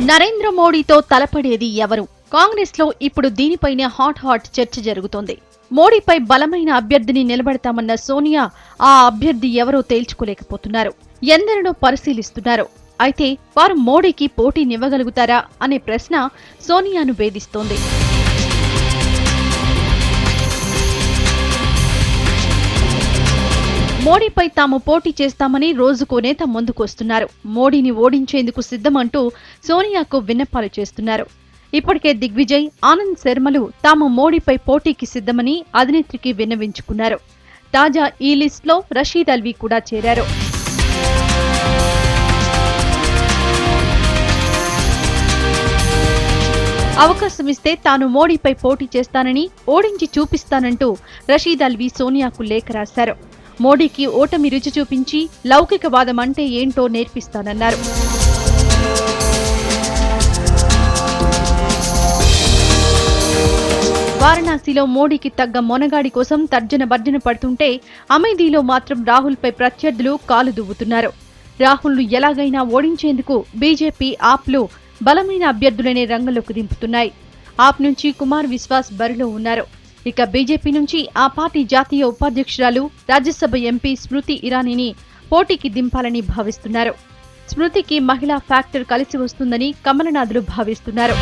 నరేంద్ర మోడీతో తలపడేది ఎవరు? కాంగ్రెస్ లో ఇప్పుడు దీనిపైనే హాట్ చర్చ జరుగుతోంది. మోడీపై బలమైన అభ్యర్థిని నిలబెడతామన్న సోనియా ఆ అభ్యర్థి ఎవరో తేల్చుకోలేకపోతున్నారు. ఎందరినో పరిశీలిస్తున్నారు. అయితే వారు మోడీకి పోటీనివ్వగలుగుతారా అనే ప్రశ్న సోనియాను వేధిస్తోంది. మోడీపై తాము పోటీ చేస్తామని రోజుకో నేత ముందుకొస్తున్నారు. మోడీని ఓడించేందుకు సిద్ధమంటూ సోనియాకు విన్నపాలు చేస్తున్నారు. ఇప్పటికే దిగ్విజయ్, ఆనంద్ శర్మలు తాము మోడీపై పోటీకి సిద్ధమని అధినేత్రికి విన్నవించుకున్నారు. తాజా ఈ లిస్టులో రషీద్ అల్వీ కూడా చేరారు. అవకాశమిస్తే తాను మోడీపై పోటీ చేస్తానని, ఓడించి చూపిస్తానంటూ రషీద్ అల్వీ సోనియాకు లేఖ రాశారు. మోడీకి ఓటమి రుచి చూపించి లౌకికవాదం అంటే ఏంటో నేర్పిస్తానన్నారు. వారణాసిలో మోడీకి తగ్గ మొనగాడి కోసం తర్జన భర్జన పడుతుంటే అమేథీలో మాత్రం రాహుల్పై ప్రత్యర్థులు కాలు దువ్వుతున్నారు. రాహుల్ను ఎలాగైనా ఓడించేందుకు బీజేపీ, ఆప్లు బలమైన అభ్యర్థులనే రంగంలోకి దింపుతున్నాయి. ఆప్ నుంచి కుమార్ విశ్వాస్ బరిలో ఉన్నారు. ఇక బీజేపీ నుంచి ఆ పార్టీ జాతీయ ఉపాధ్యక్షురాలు, రాజ్యసభ ఎంపీ స్మృతి ఇరానీని పోటీకి దింపాలని భావిస్తున్నారు. స్మృతికి మహిళా ఫ్యాక్టర్ కలిసి వస్తుందని కమలనాథులు భావిస్తున్నారు.